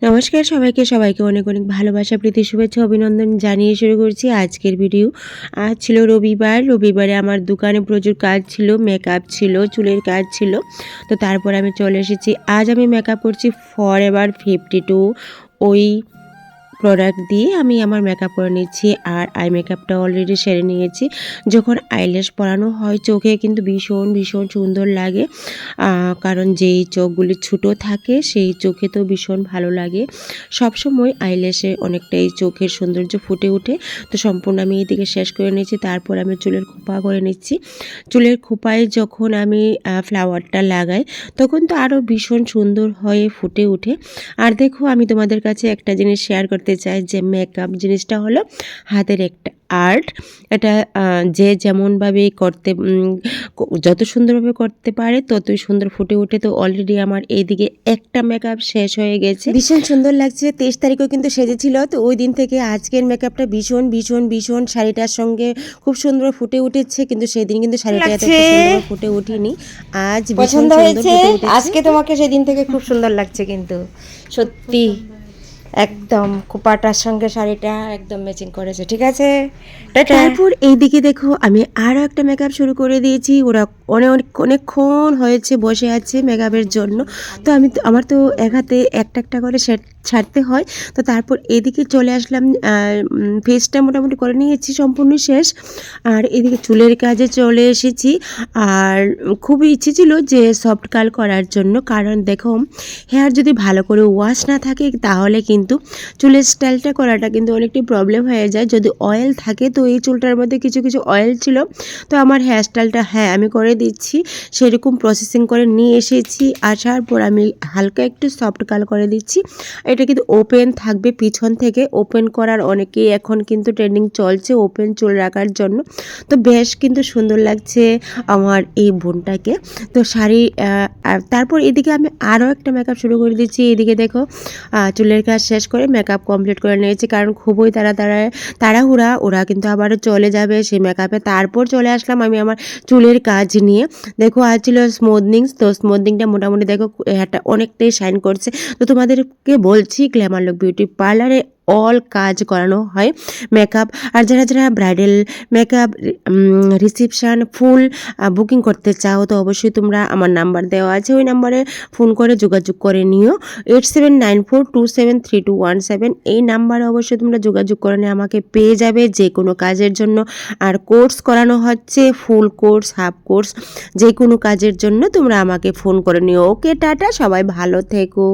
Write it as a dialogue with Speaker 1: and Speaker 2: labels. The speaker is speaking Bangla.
Speaker 1: নমস্কার সবাইকে অনেক অনেক ভালোবাসা প্রীতি শুভেচ্ছা অভিনন্দন জানিয়ে শুরু করছি আজকের ভিডিও। আজ ছিল রবিবারে আমার দোকানে প্রচুর কাজ ছিল, মেকআপ ছিল, চুলের কাজ ছিল। তো তারপর আমি চলে এসেছি। আজ আমি মেকআপ করছি ফরএভার 52 ওই প্রোডাক্ট দিয়ে আমি আমার মেকআপ করে নিচ্ছি। আর আই মেকআপটা অলরেডি সেরে নিয়েছি। যখন আইল্যাশ পরানো হয় চোখে কিন্তু ভীষণ ভীষণ সুন্দর লাগে, কারণ যেই চোখগুলি ছোটো থাকে সেই চোখে তো ভীষণ ভালো লাগে। সবসময় আইল্যাশে অনেকটাই চোখের সৌন্দর্য ফুটে ওঠে। তো সম্পূর্ণ আমি এদিকে শেষ করে নিয়েছি। তারপর আমি চুলের খোপা করে নিচ্ছি। চুলের খোপায় যখন আমি ফ্লাওয়ারটা লাগাই তখন তো আরও ভীষণ সুন্দর হয়ে ফুটে ওঠে। আর দেখো, আমি তোমাদের কাছে একটা জিনিস শেয়ার করতে চাই যে মেকআপ জিনিসটা হলো হাতের একটা আর্ট। এটা যে যেমনভাবে করতে যত সুন্দরভাবে করতে পারে ততই সুন্দর ফুটে ওঠে। তো অলরেডি আমার এইদিকে একটা মেকআপ শেষ হয়ে গেছে, ভীষণ সুন্দর লাগছে। 23 তারিখও কিন্তু সেজেছিল। তো ওই দিন থেকে আজকের মেকআপটা ভীষণ ভীষণ ভীষণ শাড়িটার সঙ্গে খুব সুন্দর ফুটে উঠেছে, কিন্তু সেদিন কিন্তু শাড়িটা এত সুন্দর ফুটে ওঠেনি। আজ
Speaker 2: পছন্দ হয়েছে আজকে তোমাকে, সেদিন থেকে খুব সুন্দর লাগছে কিন্তু সত্যি একদম খোপাটার সঙ্গে শাড়িটা একদম ম্যাচিং করেছে। ঠিক আছে,
Speaker 1: তারপর এইদিকে দেখো আমি আরও একটা মেকআপ শুরু করে দিয়েছি। ওরা অনেকক্ষণ হয়েছে বসে আছে মেকআপের জন্য। তো আমার তো এক হাতে একটা একটা করে ছাড়তে হয়। তো তারপর এদিকে চলে আসলাম, ফেসটা মোটামুটি করে নিয়েছি, সম্পূর্ণ শেষ। আর এদিকে চুলের কাজে চলে এসেছি। আর খুবই ইচ্ছে ছিল যে সফট কাল করার জন্য, কারণ দেখো হেয়ার যদি ভালো করে ওয়াশ না থাকে তাহলে কিন্তু চুলের স্টাইলটা করাটা কিন্তু অনেকটাই প্রবলেম হয়ে যায়। যদি অয়েল থাকে, তো এই চুলটার মধ্যে কিছু কিছু অয়েল ছিল। তো আমার হেয়ার স্টাইলটা আমি করে দিচ্ছি, সেরকম প্রসেসিং করে নিয়ে এসেছি। আসার পর আমি হালকা একটু সফট কাল করে দিচ্ছি। এটা কিন্তু ওপেন থাকবে পিছন থেকে। ওপেন করার অনেকেই এখন কিন্তু ট্রেন্ডিং চলছে ওপেন চুল রাখার জন্য। তো বেশ কিন্তু সুন্দর লাগছে আমার এই বোনটাকে। তো শাড়ি তারপর এদিকে আমি আরও একটা মেকআপ শুরু করে দিচ্ছি। এদিকে দেখো চুলের কাজ শেষ করে মেকআপ কমপ্লিট করে নিয়েছি, কারণ খুবই তাড়াহুড়া। ওরা কিন্তু আবারও চলে যাবে সেই মেকআপে। তারপর চলে আসলাম আমি আমার চুলের কাজ নিয়ে। দেখো আজ ছিল স্মুথনিং। তো স্মুথনিংটা মোটামুটি দেখো হেয়ারটা অনেকটাই শাইন করছে। তো তোমাদেরকে বলছি গ্ল্যামার লুক বিউটি পার্লারে অল কাজ করানো হয় মেকআপ। আর যারা যারা ব্রাইডাল মেকআপ, রিসেপশান ফুল বুকিং করতে চাও তো অবশ্যই তোমরা আমার নাম্বার দেওয়া আছে, ওই নাম্বারে ফোন করে যোগাযোগ করে নিও। 8794273217 এই নাম্বারে অবশ্যই তোমরা যোগাযোগ করে নিয়ে আমাকে পেয়ে যাবে যে কোনো কাজের জন্য। আর কোর্স করানো হচ্ছে, ফুল কোর্স, হাফ কোর্স, যে কোনো কাজের জন্য তোমরা আমাকে ফোন করে নিও। ওকে, টাটা, সবাই ভালো থেকো।